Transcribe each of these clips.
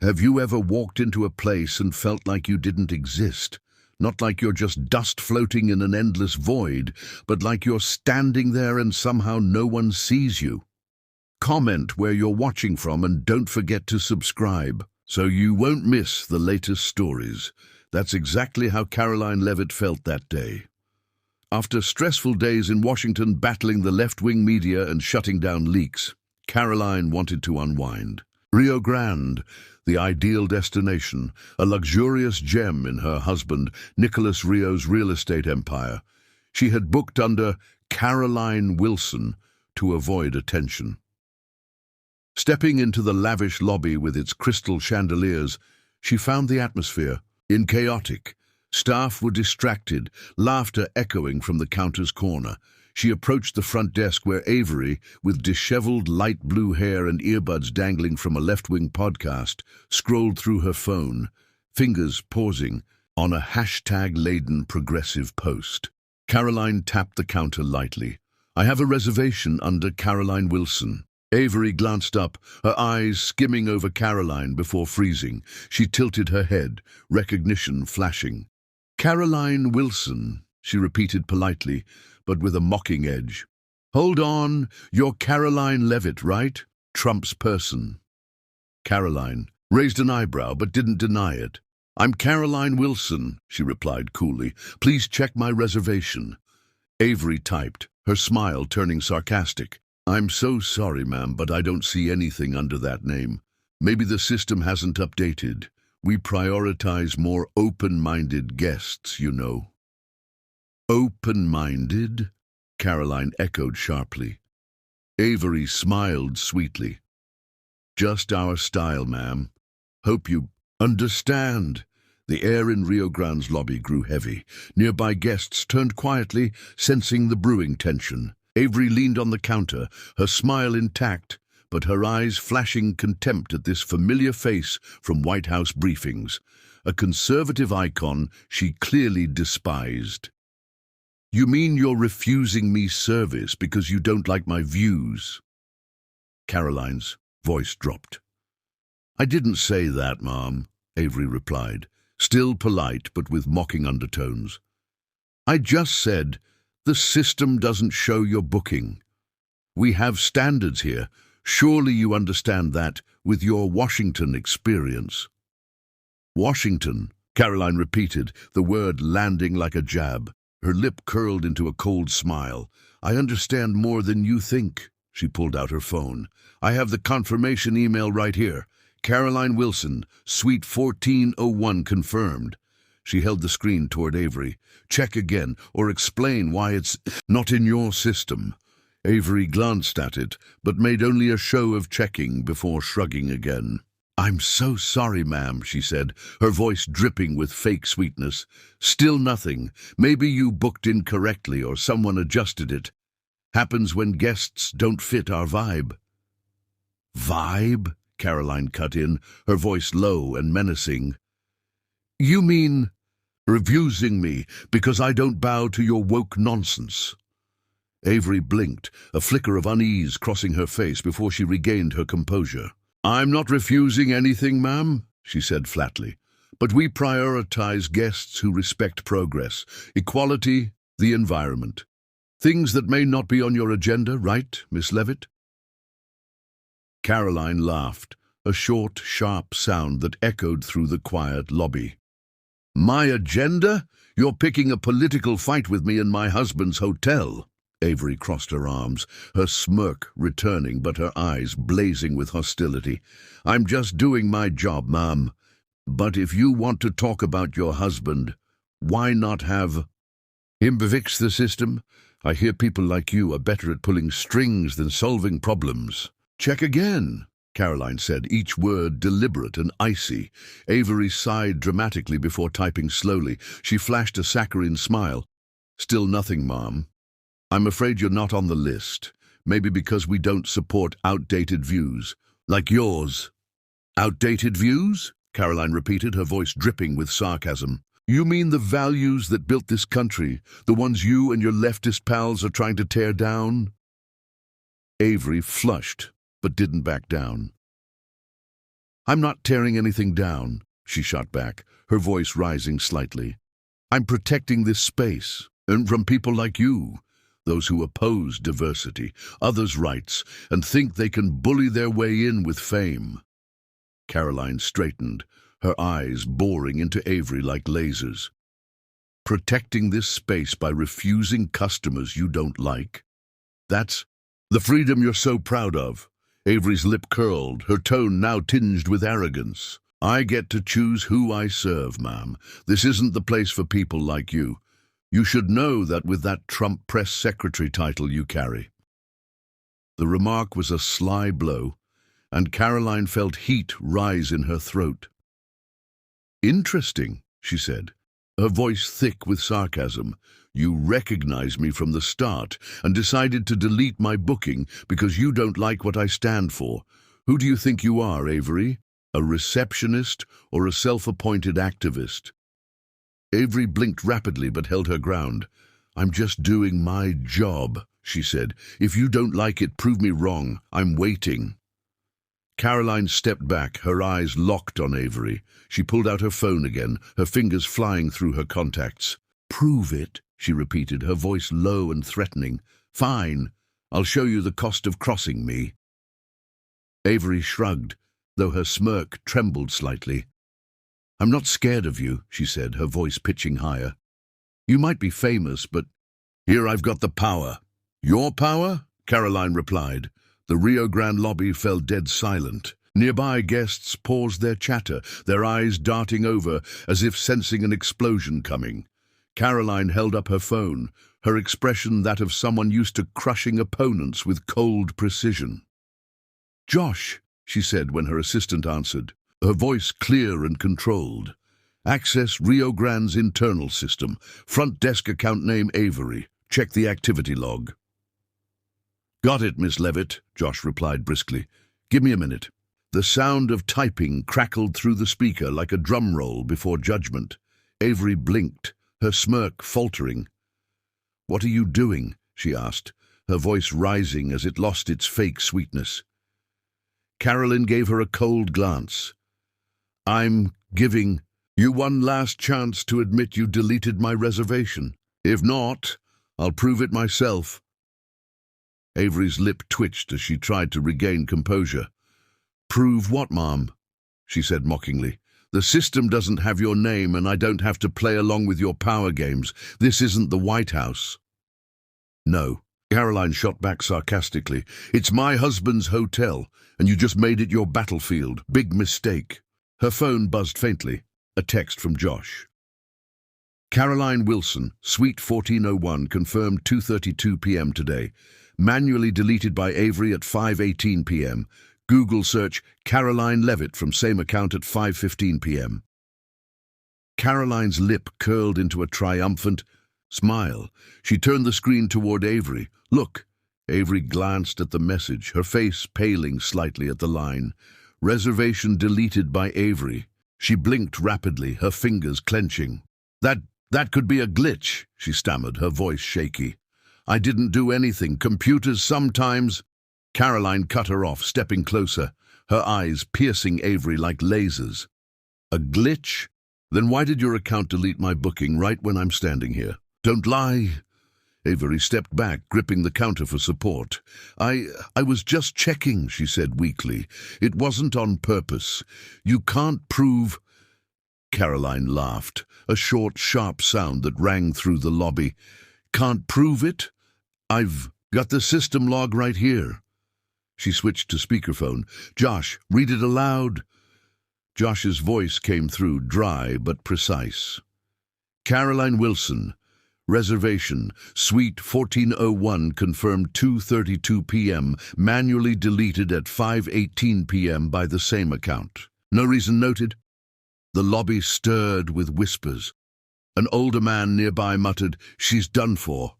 Have you ever walked into a place and felt like you didn't exist? Not like you're just dust floating in an endless void, but like you're standing there and somehow no one sees you. Comment where you're watching from and don't forget to subscribe, so you won't miss the latest stories. That's exactly how Karoline Leavitt felt that day. After stressful days in Washington battling the left-wing media and shutting down leaks, Karoline wanted to unwind. Rio Grande, the ideal destination, a luxurious gem in her husband Nicholas Rio's real estate empire. She had booked under Caroline Wilson to avoid attention. Stepping into the lavish lobby with its crystal chandeliers, she found the atmosphere chaotic. Staff were distracted, laughter echoing from the counter's corner. She approached the front desk where Avery, with disheveled light blue hair and earbuds dangling from a left-wing podcast, scrolled through her phone, fingers pausing on a hashtag-laden progressive post. Karoline tapped the counter lightly. "I have a reservation under Caroline Wilson." Avery glanced up, her eyes skimming over Karoline before freezing. She tilted her head, recognition flashing. "Caroline Wilson," she repeated politely, but with a mocking edge. "Hold on, you're Karoline Leavitt, right? Trump's person." Karoline raised an eyebrow but didn't deny it. "I'm Caroline Wilson," she replied coolly. "Please check my reservation." Avery typed, her smile turning sarcastic. "I'm so sorry, ma'am, but I don't see anything under that name. Maybe the system hasn't updated. We prioritize more open-minded guests, you know." "Open-minded?" Karoline echoed sharply. Avery smiled sweetly. "Just our style, ma'am. Hope you understand." The air in Rio Grande's lobby grew heavy. Nearby guests turned quietly, sensing the brewing tension. Avery leaned on the counter, her smile intact, but her eyes flashing contempt at this familiar face from White House briefings, a conservative icon she clearly despised. "You mean you're refusing me service because you don't like my views?" Karoline's voice dropped. "I didn't say that, ma'am," Avery replied, still polite but with mocking undertones. "I just said, the system doesn't show your booking. We have standards here. Surely you understand that with your Washington experience." "Washington," Karoline repeated, the word landing like a jab. Her lip curled into a cold smile. "I understand more than you think." She pulled out her phone. "I have the confirmation email right here. Caroline Wilson, Suite 1401 confirmed." She held the screen toward Avery. "Check again, or explain why it's not in your system." Avery glanced at it, but made only a show of checking before shrugging again. "I'm so sorry, ma'am," she said, her voice dripping with fake sweetness. "Still nothing. Maybe you booked incorrectly or someone adjusted it. Happens when guests don't fit our vibe." "Vibe?" Karoline cut in, her voice low and menacing. "You mean refusing me because I don't bow to your woke nonsense?" Avery blinked, a flicker of unease crossing her face before she regained her composure. "I'm not refusing anything, ma'am," she said flatly, "but we prioritize guests who respect progress, equality, the environment. Things that may not be on your agenda, right, Miss Leavitt?" Karoline laughed, a short, sharp sound that echoed through the quiet lobby. "My agenda? You're picking a political fight with me in my husband's hotel." Avery crossed her arms, her smirk returning but her eyes blazing with hostility. "I'm just doing my job, ma'am. But if you want to talk about your husband, why not have him fix the system? I hear people like you are better at pulling strings than solving problems." "Check again," Karoline said, each word deliberate and icy. Avery sighed dramatically before typing slowly. She flashed a saccharine smile. "Still nothing, ma'am. I'm afraid you're not on the list. Maybe because we don't support outdated views. Like yours." "Outdated views?" Karoline repeated, her voice dripping with sarcasm. "You mean the values that built this country, the ones you and your leftist pals are trying to tear down?" Avery flushed, but didn't back down. I'm not tearing anything down, she shot back, her voice rising slightly. I'm protecting this space, and from people like you, those who oppose diversity, others' rights, and think they can bully their way in with fame. Karoline straightened, her eyes boring into Avery like lasers. Protecting this space by refusing customers you don't like? That's the freedom you're so proud of. Avery's lip curled, her tone now tinged with arrogance. I get to choose who I serve, ma'am. This isn't the place for people like you. You should know that with that Trump press secretary title you carry. The remark was a sly blow, and Karoline felt heat rise in her throat. Interesting, she said, her voice thick with sarcasm. You recognized me from the start and decided to delete my booking because you don't like what I stand for. Who do you think you are, Avery? A receptionist or a self-appointed activist? Avery blinked rapidly but held her ground. I'm just doing my job, she said. If you don't like it, prove me wrong. I'm waiting. Karoline stepped back, her eyes locked on Avery. She pulled out her phone again, her fingers flying through her contacts. Prove it, she repeated, her voice low and threatening. Fine, I'll show you the cost of crossing me. Avery shrugged, though her smirk trembled slightly. I'm not scared of you, she said, her voice pitching higher. You might be famous, but here I've got the power. Your power? Karoline replied. The Rio Grande lobby fell dead silent. Nearby guests paused their chatter, their eyes darting over as if sensing an explosion coming. Karoline held up her phone, her expression that of someone used to crushing opponents with cold precision. Josh, she said when her assistant answered, her voice clear and controlled. Access Rio Grande's internal system. Front desk account name Avery. Check the activity log. Got it, Miss Leavitt, Josh replied briskly. Give me a minute. The sound of typing crackled through the speaker like a drum roll before judgment. Avery blinked, her smirk faltering. What are you doing? She asked, her voice rising as it lost its fake sweetness. Karoline gave her a cold glance. I'm giving you one last chance to admit you deleted my reservation. If not, I'll prove it myself. Avery's lip twitched as she tried to regain composure. Prove what, ma'am? She said mockingly. The system doesn't have your name and I don't have to play along with your power games. This isn't the White House. No, Karoline shot back sarcastically. It's my husband's hotel, and you just made it your battlefield. Big mistake. Her phone buzzed faintly. A text from Josh. Caroline Wilson, Suite 1401, confirmed 2:32 p.m. today. Manually deleted by Avery at 5:18 p.m. Google search Karoline Leavitt from same account at 5:15 p.m. Karoline's lip curled into a triumphant smile. She turned the screen toward Avery. Look. Avery glanced at the message, her face paling slightly at the line. Reservation deleted by Avery. She blinked rapidly, her fingers clenching. That could be a glitch, she stammered, her voice shaky. I didn't do anything. Computers sometimes... Karoline cut her off, stepping closer, her eyes piercing Avery like lasers. A glitch? Then why did your account delete my booking right when I'm standing here? Don't lie. Avery stepped back, gripping the counter for support. I was just checking, she said weakly. It wasn't on purpose. You can't prove... Karoline laughed, a short, sharp sound that rang through the lobby. Can't prove it? I've got the system log right here. She switched to speakerphone. Josh, read it aloud. Josh's voice came through, dry but precise. Karoline Wilson, reservation, Suite 1401, confirmed 2:32 p.m., manually deleted at 5:18 p.m. by the same account. No reason noted? The lobby stirred with whispers. An older man nearby muttered, She's done for.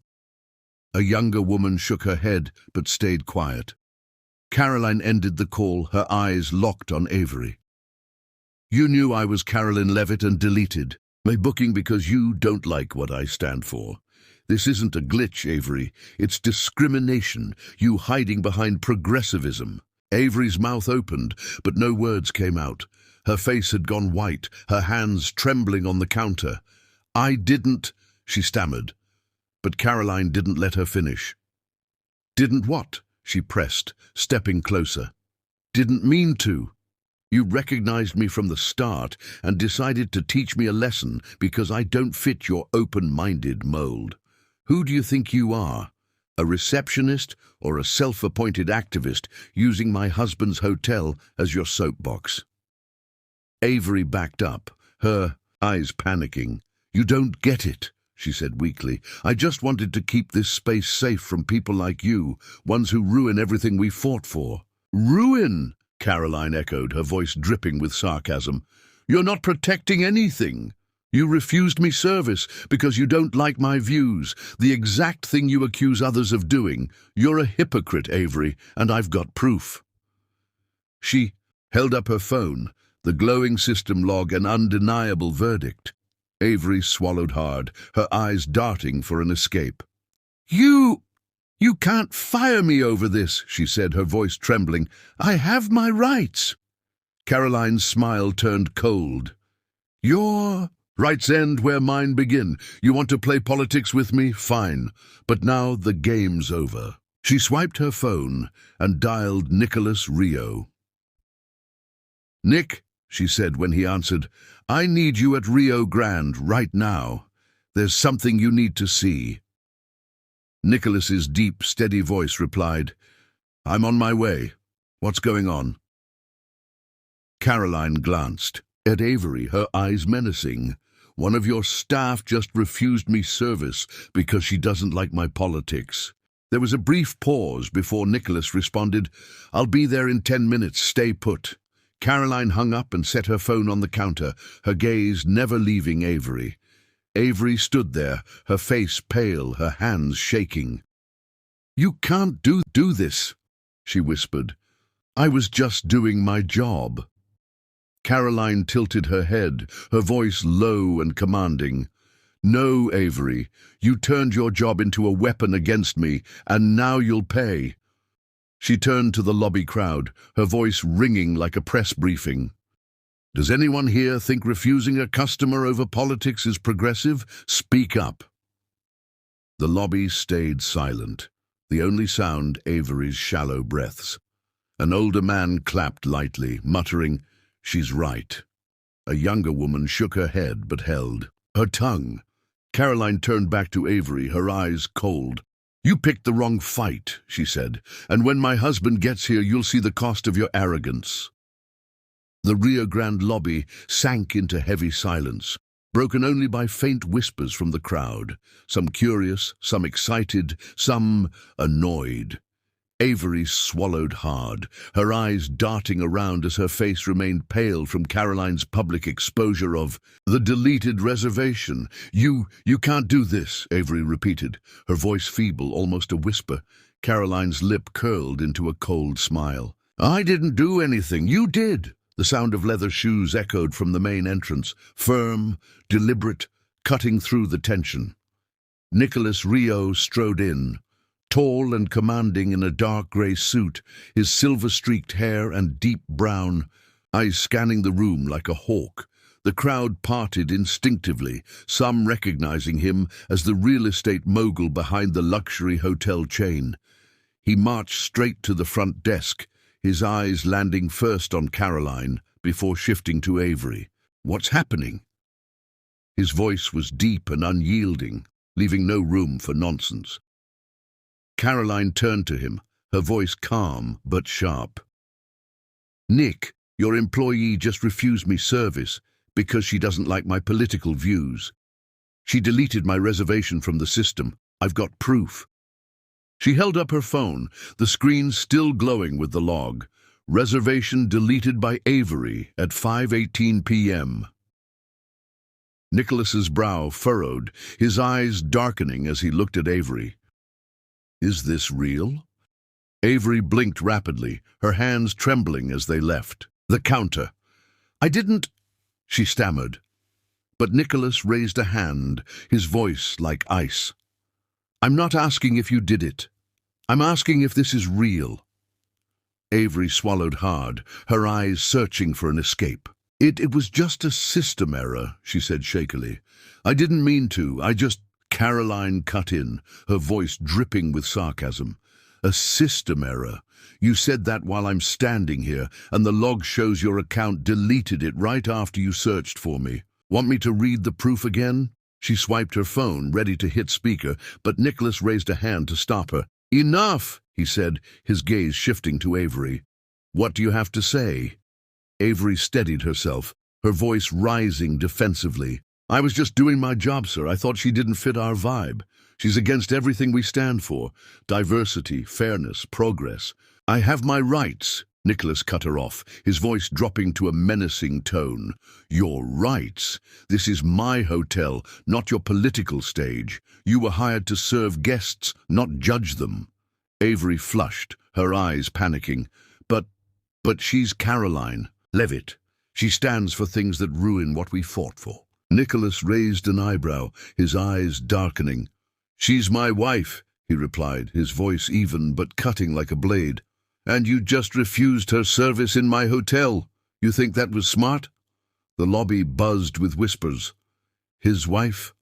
A younger woman shook her head but stayed quiet. Karoline ended the call, her eyes locked on Avery. You knew I was Karoline Leavitt and deleted my booking because you don't like what I stand for. This isn't a glitch, Avery. It's discrimination, you hiding behind progressivism. Avery's mouth opened, but no words came out. Her face had gone white, her hands trembling on the counter. "I didn't," she stammered, but Karoline didn't let her finish. "Didn't what?" she pressed, stepping closer. "Didn't mean to. You recognized me from the start and decided to teach me a lesson because I don't fit your open-minded mold. Who do you think you are? A receptionist or a self-appointed activist using my husband's hotel as your soapbox?" Avery backed up, her eyes panicking. "You don't get it," she said weakly. "I just wanted to keep this space safe from people like you, ones who ruin everything we fought for." "Ruin?" Karoline echoed, her voice dripping with sarcasm. "You're not protecting anything. You refused me service because you don't like my views, the exact thing you accuse others of doing. You're a hypocrite, Avery, and I've got proof." She held up her phone, the glowing system log an undeniable verdict. Avery swallowed hard, her eyes darting for an escape. You can't fire me over this," she said, her voice trembling. "I have my rights." Karoline's smile turned cold. "Your rights end where mine begin. You want to play politics with me? Fine. But now the game's over." She swiped her phone and dialed Nicholas Rio. "Nick," she said when he answered, "I need you at Rio Grande right now. There's something you need to see." Nicholas's deep, steady voice replied, "I'm on my way. What's going on?" Karoline glanced at Avery, her eyes menacing. "One of your staff just refused me service because she doesn't like my politics." There was a brief pause before Nicholas responded, "I'll be there in 10 minutes, stay put." Karoline hung up and set her phone on the counter, her gaze never leaving Avery. Avery stood there, her face pale, her hands shaking. "You can't do this," she whispered. "I was just doing my job." Karoline tilted her head, her voice low and commanding. "No, Avery, you turned your job into a weapon against me, and now you'll pay." She turned to the lobby crowd, her voice ringing like a press briefing. "Does anyone here think refusing a customer over politics is progressive? Speak up." The lobby stayed silent, the only sound Avery's shallow breaths. An older man clapped lightly, muttering, "She's right." A younger woman shook her head but held her tongue. Karoline turned back to Avery, her eyes cold. "You picked the wrong fight," she said, "and when my husband gets here you'll see the cost of your arrogance." The Rio Grande lobby sank into heavy silence, broken only by faint whispers from the crowd, some curious, some excited, some annoyed. Avery swallowed hard, her eyes darting around as her face remained pale from Karoline's public exposure of the deleted reservation. You can't do this," Avery repeated, her voice feeble, almost a whisper. Karoline's lip curled into a cold smile. "I didn't do anything. You did." The sound of leather shoes echoed from the main entrance, firm, deliberate, cutting through the tension. Nicholas Rio strode in, tall and commanding in a dark grey suit, his silver-streaked hair and deep brown eyes scanning the room like a hawk. The crowd parted instinctively, some recognizing him as the real estate mogul behind the luxury hotel chain. He marched straight to the front desk, his eyes landing first on Karoline before shifting to Avery. "What's happening?" His voice was deep and unyielding, leaving no room for nonsense. Karoline turned to him, her voice calm but sharp. "Nick, your employee just refused me service because she doesn't like my political views. She deleted my reservation from the system. I've got proof." She held up her phone, the screen still glowing with the log. "Reservation deleted by Avery at 5:18 p.m. Nicholas's brow furrowed, his eyes darkening as he looked at Avery. "Is this real?" Avery blinked rapidly, her hands trembling as they left the counter. "I didn't," she stammered. But Nicholas raised a hand, his voice like ice. "I'm not asking if you did it. I'm asking if this is real." Avery swallowed hard, her eyes searching for an escape. It was just a system error, she said shakily. I didn't mean to, I just... Karoline cut in, her voice dripping with sarcasm. A system error. You said that while I'm standing here, and the log shows your account deleted it right after you searched for me. Want me to read the proof again? She swiped her phone, ready to hit speaker, but Nicholas raised a hand to stop her. Enough, he said, his gaze shifting to Avery. What do you have to say? Avery steadied herself, her voice rising defensively. I was just doing my job, sir. I thought she didn't fit our vibe. She's against everything we stand for. Diversity, fairness, progress. I have my rights. Nicholas cut her off, his voice dropping to a menacing tone. Your rights? This is my hotel, not your political stage. You were hired to serve guests, not judge them. Avery flushed, her eyes panicking. But she's Karoline Leavitt. She stands for things that ruin what we fought for. Nicholas raised an eyebrow, his eyes darkening. She's my wife, he replied, his voice even but cutting like a blade. And you just refused her service in my hotel. You think that was smart? The lobby buzzed with whispers. His wife?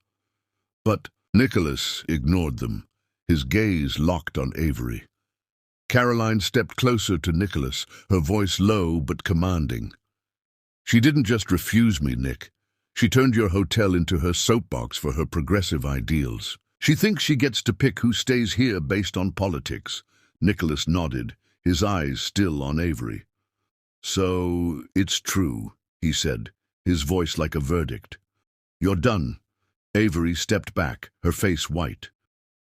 But Nicholas ignored them, his gaze locked on Avery. Karoline stepped closer to Nicholas, her voice low but commanding. She didn't just refuse me, Nick. She turned your hotel into her soapbox for her progressive ideals. She thinks she gets to pick who stays here based on politics. Nicholas nodded, his eyes still on Avery. So, it's true, he said, his voice like a verdict. You're done. Avery stepped back, her face white.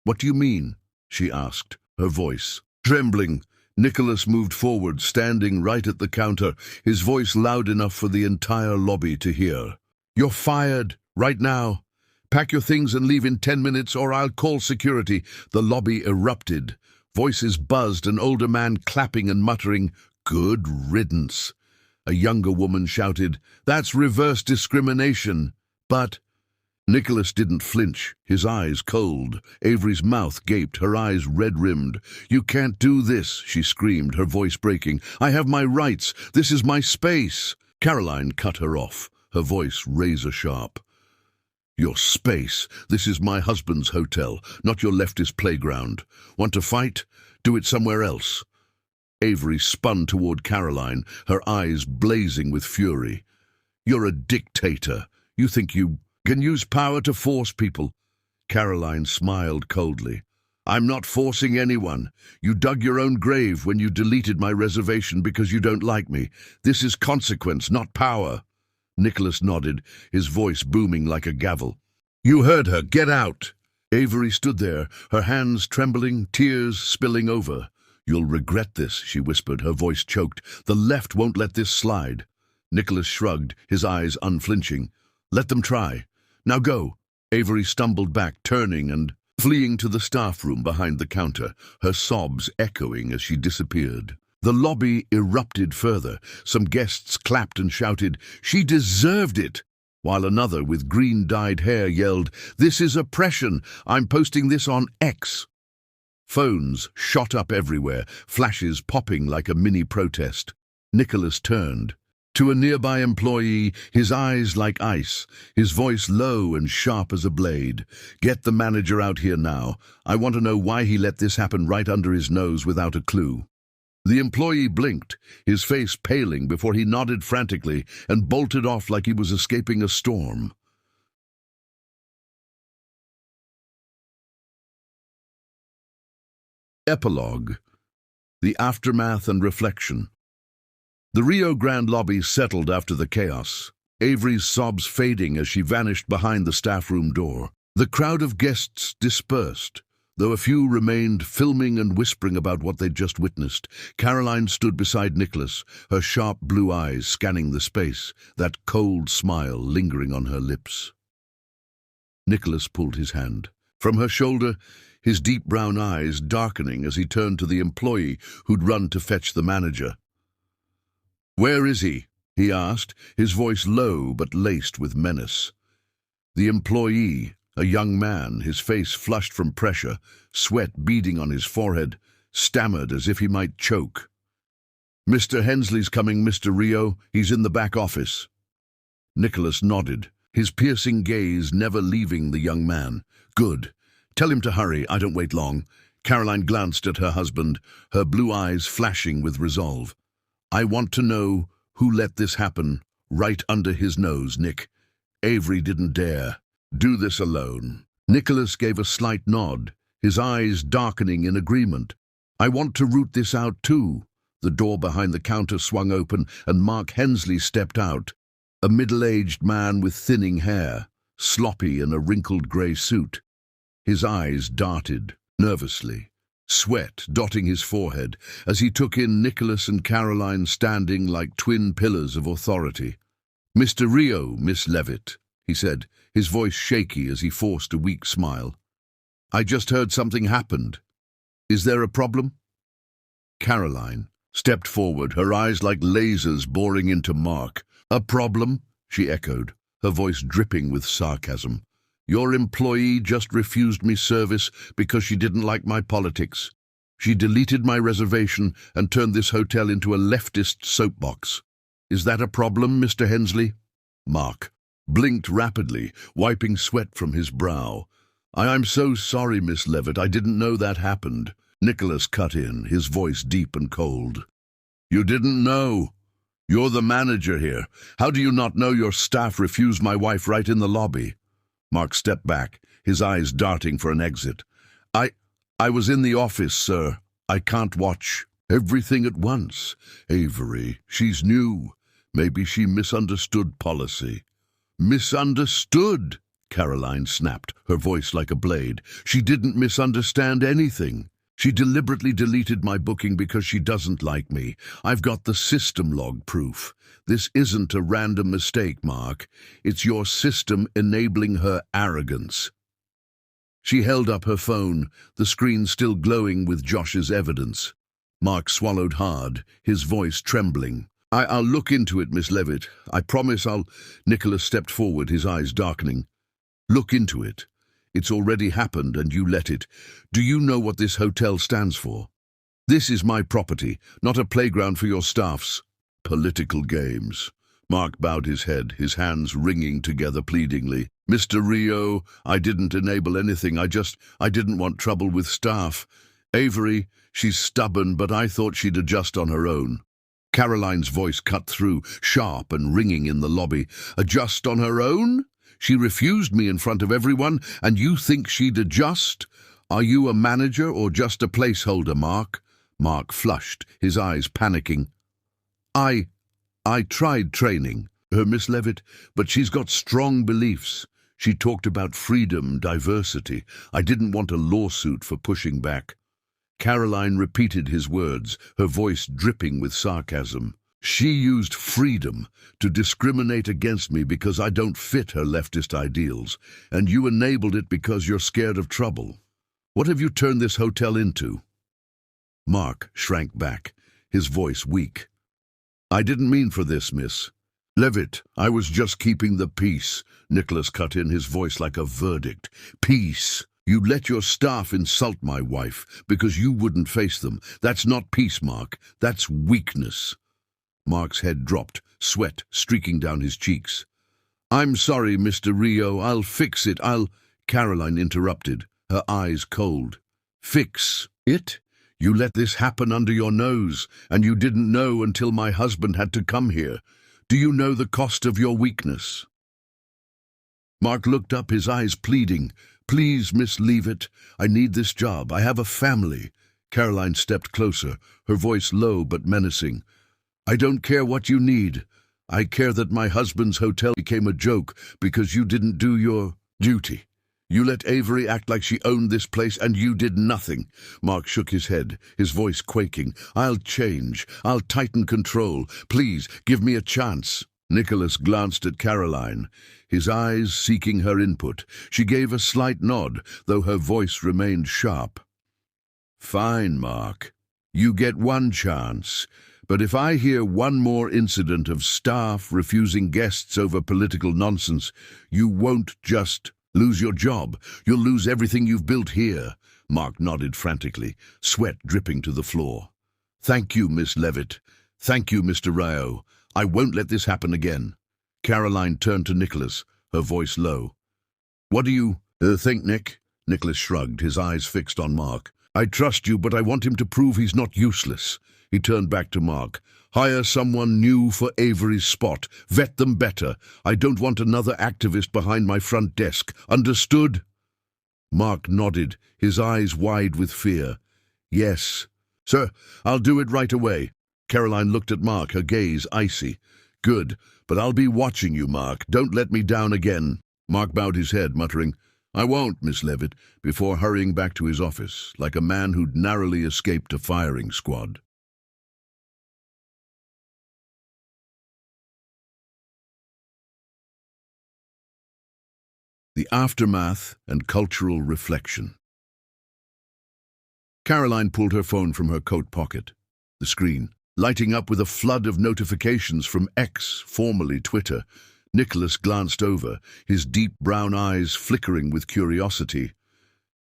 What do you mean? She asked, her voice trembling. Nicholas moved forward, standing right at the counter, his voice loud enough for the entire lobby to hear. You're fired, right now. Pack your things and leave in 10 minutes or I'll call security. The lobby erupted. Voices buzzed, an older man clapping and muttering, Good riddance. A younger woman shouted, That's reverse discrimination. But Nicholas didn't flinch, his eyes cold. Avery's mouth gaped, her eyes red-rimmed. You can't do this, she screamed, her voice breaking. I have my rights. This is my space. Karoline cut her off, her voice razor-sharp. Your space. This is my husband's hotel, not your leftist playground. Want to fight? Do it somewhere else. Avery spun toward Karoline, her eyes blazing with fury. You're a dictator. You think you can use power to force people. Karoline smiled coldly. I'm not forcing anyone. You dug your own grave when you deleted my reservation because you don't like me. This is consequence, not power. Nicholas nodded, his voice booming like a gavel. You heard her. Get out. Avery stood there, her hands trembling, tears spilling over. You'll regret this, she whispered, her voice choked. The left won't let this slide. Nicholas shrugged, his eyes unflinching. Let them try. Now go. Avery stumbled back, turning and fleeing to the staff room behind the counter, her sobs echoing as she disappeared. The lobby erupted further. Some guests clapped and shouted, She deserved it! While another with green-dyed hair yelled, This is oppression! I'm posting this on X! Phones shot up everywhere, flashes popping like a mini-protest. Nicholas turned. To a nearby employee, his eyes like ice, his voice low and sharp as a blade. Get the manager out here now. I want to know why he let this happen right under his nose without a clue. The employee blinked, his face paling before he nodded frantically and bolted off like he was escaping a storm. Epilogue. The aftermath and reflection. The Rio Grande lobby settled after the chaos, Avery's sobs fading as she vanished behind the staff room door. The crowd of guests dispersed, though a few remained filming and whispering about what they'd just witnessed. Karoline stood beside Nicholas, her sharp blue eyes scanning the space, that cold smile lingering on her lips. Nicholas pulled his hand. From her shoulder, his deep brown eyes darkening as he turned to the employee who'd run to fetch the manager. Where is he? He asked, his voice low but laced with menace. The employee, a young man, his face flushed from pressure, sweat beading on his forehead, stammered as if he might choke. Mr. Hensley's coming, Mr. Rio. He's in the back office. Nicholas nodded, his piercing gaze never leaving the young man. Good. Tell him to hurry, I don't wait long. Karoline glanced at her husband, her blue eyes flashing with resolve. I want to know who let this happen right under his nose, Nick. Avery didn't dare do this alone. Nicholas gave a slight nod, his eyes darkening in agreement. I want to root this out too. The door behind the counter swung open and Mark Hensley stepped out, a middle-aged man with thinning hair, sloppy in a wrinkled grey suit. His eyes darted nervously, sweat dotting his forehead as he took in Nicholas and Karoline standing like twin pillars of authority. Mr. Rio, Miss Leavitt, he said, his voice shaky as he forced a weak smile. I just heard something happened. Is there a problem? Karoline stepped forward, her eyes like lasers boring into Mark. A problem? She echoed, her voice dripping with sarcasm. Your employee just refused me service because she didn't like my politics. She deleted my reservation and turned this hotel into a leftist soapbox. Is that a problem, Mr. Hensley? Mark blinked rapidly, wiping sweat from his brow. I'm so sorry, Miss Leavitt. I didn't know that happened. Nicholas cut in, his voice deep and cold. You didn't know? You're the manager here. How do you not know your staff refused my wife right in the lobby? Mark stepped back, his eyes darting for an exit. I was in the office, sir. I can't watch everything at once. Avery, she's new. Maybe she misunderstood policy. Misunderstood? Karoline snapped, her voice like a blade. She didn't misunderstand anything. She deliberately deleted my booking because she doesn't like me. I've got the system log proof. This isn't a random mistake, Mark. It's your system enabling her arrogance. She held up her phone, the screen still glowing with Josh's evidence. Mark swallowed hard, his voice trembling. I'll look into it, Miss Leavitt. I promise I'll... Nicholas stepped forward, his eyes darkening. Look into it. It's already happened and you let it. Do you know what this hotel stands for? This is my property, not a playground for your staffs. Political games. Mark bowed his head, his hands wringing together pleadingly. Mr. Rio, I didn't enable anything. I didn't want trouble with staff. Avery, she's stubborn, but I thought she'd adjust on her own. Karoline's voice cut through, sharp and ringing in the lobby. Adjust on her own? She refused me in front of everyone, and you think she'd adjust? Are you a manager or just a placeholder, Mark? Mark flushed, his eyes panicking. I tried training her, Miss Leavitt, but she's got strong beliefs. She talked about freedom, diversity. I didn't want a lawsuit for pushing back. Karoline repeated his words, her voice dripping with sarcasm. She used freedom to discriminate against me because I don't fit her leftist ideals, and you enabled it because you're scared of trouble. What have you turned this hotel into? Mark shrank back, his voice weak. I didn't mean for this, Miss Leavitt. I was just keeping the peace. Nicholas cut in, his voice like a verdict. Peace. You let your staff insult my wife because you wouldn't face them. That's not peace, Mark. That's weakness. Mark's head dropped, sweat streaking down his cheeks. I'm sorry, Mr. Rio. I'll fix it. Karoline interrupted, her eyes cold. Fix it? You let this happen under your nose, and you didn't know until my husband had to come here. Do you know the cost of your weakness? Mark looked up, his eyes pleading. Please, Miss Leavitt, I need this job. I have a family. Karoline stepped closer, her voice low but menacing. I don't care what you need. I care that my husband's hotel became a joke because you didn't do your duty. You let Avery act like she owned this place and you did nothing. Mark shook his head, his voice quaking. I'll change. I'll tighten control. Please, give me a chance. Nicholas glanced at Karoline, his eyes seeking her input. She gave a slight nod, though her voice remained sharp. Fine, Mark. You get one chance. But if I hear one more incident of staff refusing guests over political nonsense, you won't just lose your job. You'll lose everything you've built here. Mark nodded frantically, sweat dripping to the floor. Thank you, Miss Leavitt. Thank you, Mr. Rio. I won't let this happen again. Caroline turned to Nicholas, her voice low. What do you think, Nick? Nicholas shrugged, his eyes fixed on Mark. I trust you, but I want him to prove he's not useless. He turned back to Mark. Hire someone new for Avery's spot. Vet them better. I don't want another activist behind my front desk. Understood? Mark nodded, his eyes wide with fear. Yes. Sir, I'll do it right away. Caroline looked at Mark, her gaze icy. Good, but I'll be watching you, Mark. Don't let me down again. Mark bowed his head, muttering, I won't, Miss Leavitt, before hurrying back to his office, like a man who'd narrowly escaped a firing squad. The aftermath and cultural reflection. Caroline pulled her phone from her coat pocket. The screen, lighting up with a flood of notifications from X, formerly Twitter. Nicholas glanced over, his deep brown eyes flickering with curiosity.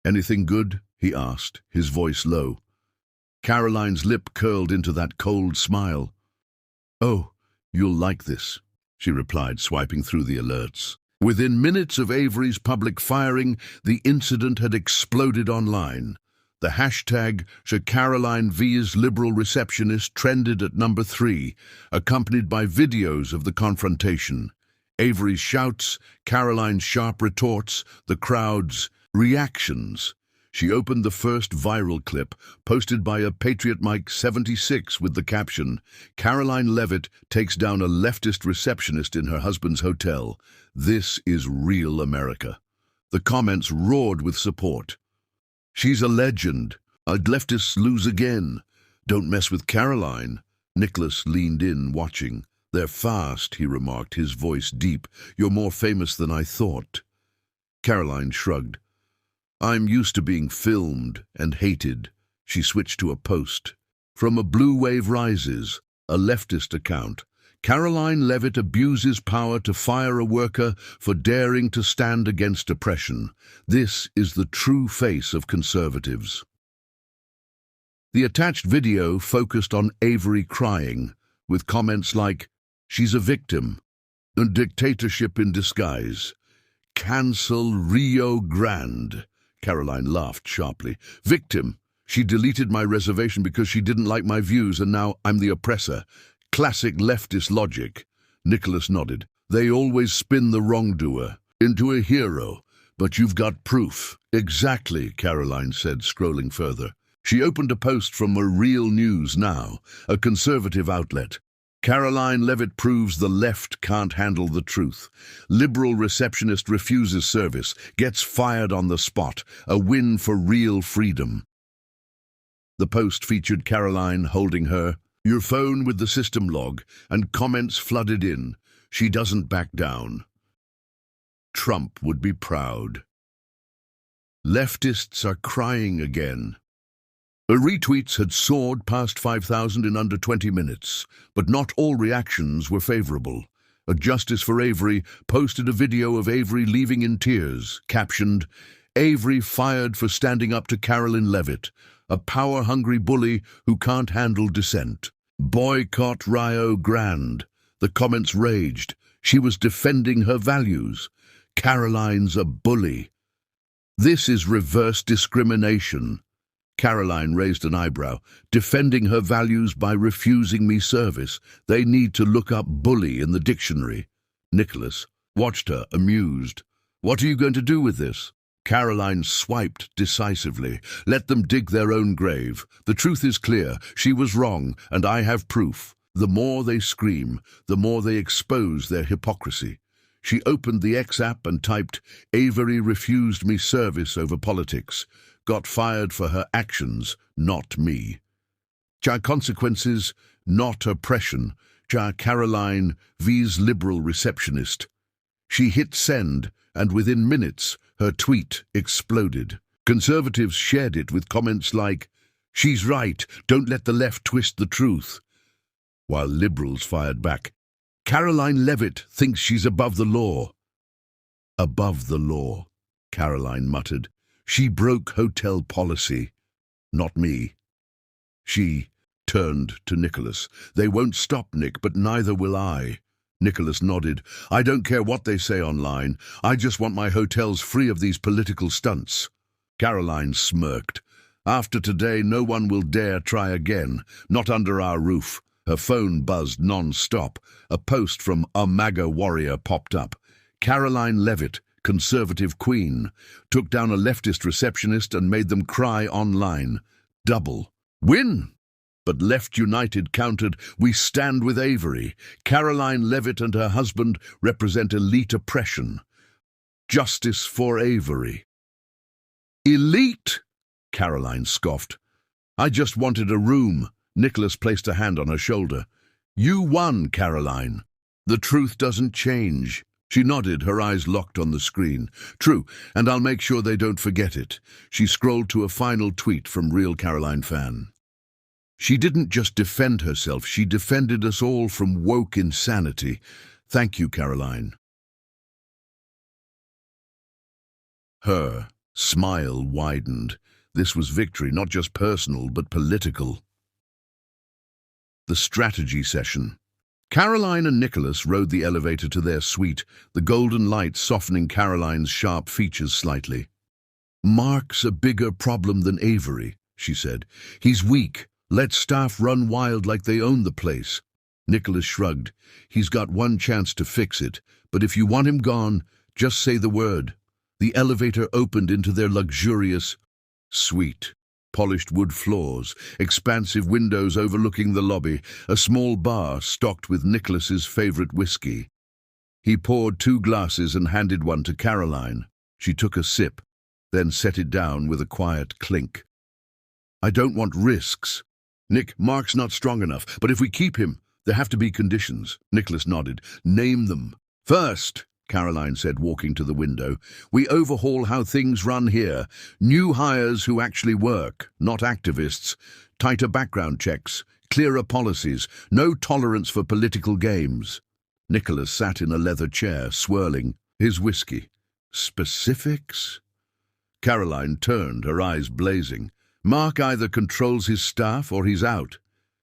Anything good? He asked, his voice low. Caroline's lip curled into that cold smile. Oh, you'll like this, she replied, swiping through the alerts. Within minutes of Avery's public firing, the incident had exploded online. The hashtag Caroline V's Liberal Receptionist trended at number 3, accompanied by videos of the confrontation. Avery's shouts, Caroline's sharp retorts, the crowd's reactions. She opened the first viral clip, posted by a Patriot Mike 76 with the caption, Karoline Leavitt takes down a leftist receptionist in her husband's hotel. This is real America. The comments roared with support. She's a legend. I'd leftists lose again. Don't mess with Caroline. Nicholas leaned in, watching. They're fast, he remarked, his voice deep. You're more famous than I thought. Caroline shrugged. I'm used to being filmed and hated. She switched to a post. From a Blue Wave Rises, a leftist account. Karoline Leavitt abuses power to fire a worker for daring to stand against oppression. This is the true face of conservatives. The attached video focused on Avery crying, with comments like, she's a victim, a dictatorship in disguise. Cancel Rio Grande. Caroline laughed sharply. Victim. She deleted my reservation because she didn't like my views and now I'm the oppressor. Classic leftist logic. Nicholas nodded. They always spin the wrongdoer into a hero. But you've got proof. Exactly, Caroline said, scrolling further. She opened a post from a Real News Now, a conservative outlet. Karoline Leavitt proves the left can't handle the truth. Liberal receptionist refuses service, gets fired on the spot. A win for real freedom. The post featured Caroline holding her phone with the system log, and comments flooded in. She doesn't back down. Trump would be proud. Leftists are crying again. The retweets had soared past 5,000 in under 20 minutes, but not all reactions were favorable. A Justice for Avery posted a video of Avery leaving in tears, captioned, Avery fired for standing up to Karoline Leavitt, a power-hungry bully who can't handle dissent. Boycott Rio Grande. The comments raged. She was defending her values. Caroline's a bully. This is reverse discrimination. Caroline raised an eyebrow. Defending her values by refusing me service. They need to look up bully in the dictionary. Nicholas watched her, amused. What are you going to do with this? Caroline swiped decisively. Let them dig their own grave. The truth is clear. She was wrong, and I have proof. The more they scream, the more they expose their hypocrisy. She opened the X app and typed, Avery refused me service over politics. Got fired for her actions, not me. Consequences, not oppression. Karoline V's Liberal Receptionist. She hit send, and within minutes, her tweet exploded. Conservatives shared it with comments like, she's right, don't let the left twist the truth. While liberals fired back, Karoline Leavitt thinks she's above the law. Above the law, Caroline muttered. She broke hotel policy. Not me. She turned to Nicholas. "They won't stop, Nick, but neither will I." Nicholas nodded. "I don't care what they say online. I just want my hotels free of these political stunts." Karoline smirked. "After today, no one will dare try again. Not under our roof." Her phone buzzed non-stop. A post from a MAGA warrior popped up. Karoline Leavitt, conservative queen, took down a leftist receptionist and made them cry online. Double. Win! But Left United countered, "We stand with Avery. Karoline Leavitt and her husband represent elite oppression. Justice for Avery." "Elite?" Karoline scoffed. "I just wanted a room." Nicholas placed a hand on her shoulder. "You won, Karoline. The truth doesn't change." She nodded, her eyes locked on the screen. "True, and I'll make sure they don't forget it." She scrolled to a final tweet from Real Karoline Fan. "She didn't just defend herself, she defended us all from woke insanity. Thank you, Karoline." Her smile widened. This was victory, not just personal, but political. The strategy session. Karoline and Nicholas rode the elevator to their suite, the golden light softening Karoline's sharp features slightly. "Mark's a bigger problem than Avery," she said. "He's weak. Let staff run wild like they own the place." Nicholas shrugged. "He's got one chance to fix it, but if you want him gone, just say the word." The elevator opened into their luxurious suite. Polished wood floors, expansive windows overlooking the lobby, a small bar stocked with Nicholas's favorite whiskey. He poured 2 glasses and handed one to Karoline. She took a sip, then set it down with a quiet clink. "I don't want risks. Nick, Mark's not strong enough, but if we keep him, there have to be conditions." Nicholas nodded. "Name them." "First," Karoline said, walking to the window, "we overhaul how things run here. New hires who actually work, not activists. Tighter background checks, clearer policies, no tolerance for political games." Nicholas sat in a leather chair, swirling his whiskey. "Specifics?" Karoline turned, her eyes blazing. "Mark either controls his staff or he's out.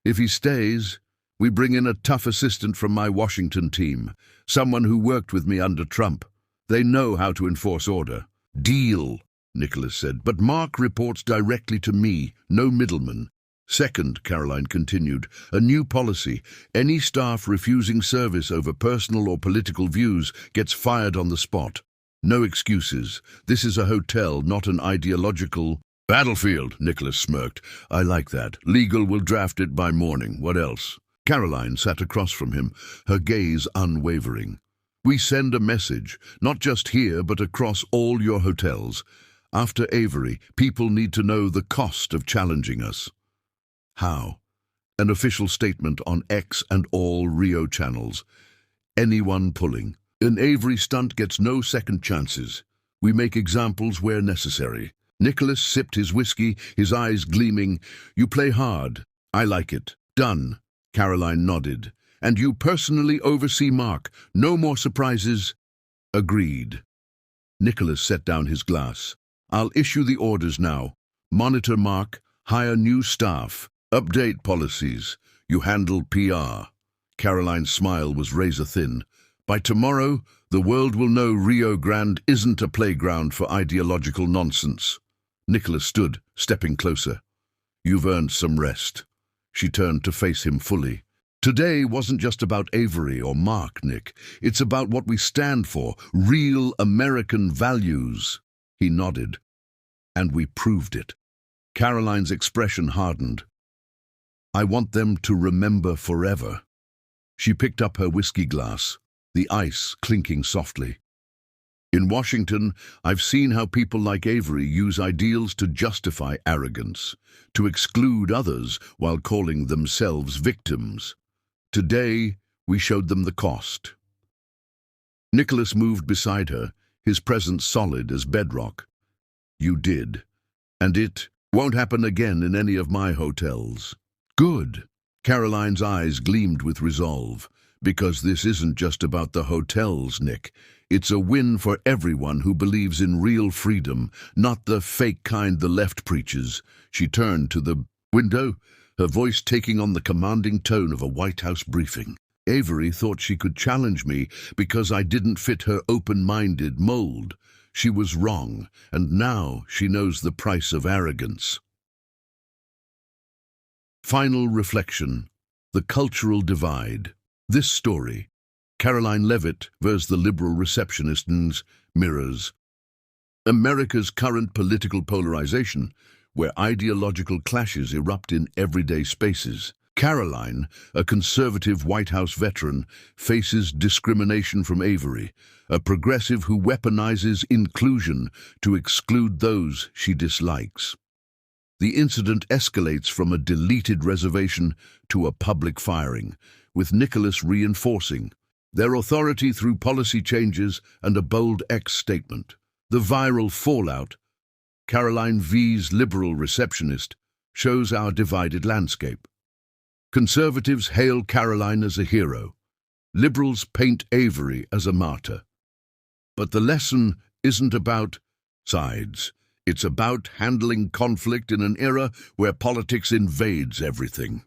If he stays, we bring in a tough assistant from my Washington team, someone who worked with me under Trump. They know how to enforce order." "Deal," Nicholas said, "but Mark reports directly to me, no middleman." "Second," Karoline continued, "a new policy. Any staff refusing service over personal or political views gets fired on the spot. No excuses. This is a hotel, not an ideological battlefield." Nicholas smirked. "I like that. Legal will draft it by morning. What else?" Karoline sat across from him, her gaze unwavering. "We send a message, not just here, but across all your hotels. After Avery, people need to know the cost of challenging us." "How?" "An official statement on X and all Rio channels. Anyone pulling. An Avery stunt gets no second chances. We make examples where necessary." Nicholas sipped his whiskey, his eyes gleaming. "You play hard. I like it. Done." Karoline nodded. "And you personally oversee Mark. No more surprises." "Agreed." Nicholas set down his glass. "I'll issue the orders now. Monitor Mark, hire new staff, update policies. You handle PR." Karoline's smile was razor-thin. "By tomorrow, the world will know Rio Grande isn't a playground for ideological nonsense." Nicholas stood, stepping closer. "You've earned some rest." She turned to face him fully. "Today wasn't just about Avery or Mark, Nick. It's about what we stand for, real American values." He nodded. "And we proved it." Karoline's expression hardened. "I want them to remember forever." She picked up her whiskey glass, the ice clinking softly. "In Washington, I've seen how people like Avery use ideals to justify arrogance, to exclude others while calling themselves victims. Today, we showed them the cost." Nicholas moved beside her, his presence solid as bedrock. "You did. And it won't happen again in any of my hotels." "Good." Karoline's eyes gleamed with resolve. "Because this isn't just about the hotels, Nick. It's a win for everyone who believes in real freedom, not the fake kind the left preaches." She turned to the window. her voice taking on the commanding tone of a White House briefing. Avery thought she could challenge me because I didn't fit her open-minded mold. She was wrong, and now she knows the price of arrogance. Final reflection: the cultural divide. This story, Karoline Leavitt vs. the liberal receptionist, mirrors America's current political polarization, where ideological clashes erupt in everyday spaces. Karoline, a conservative White House veteran, faces discrimination from Avery, a progressive who weaponizes inclusion to exclude those she dislikes. The incident escalates from a deleted reservation to a public firing, with Nicholas reinforcing their authority through policy changes and a bold X statement. The viral fallout, Karoline vs. liberal receptionist, shows our divided landscape. Conservatives hail Karoline as a hero. Liberals paint Avery as a martyr. But the lesson isn't about sides. It's about handling conflict in an era where politics invades everything.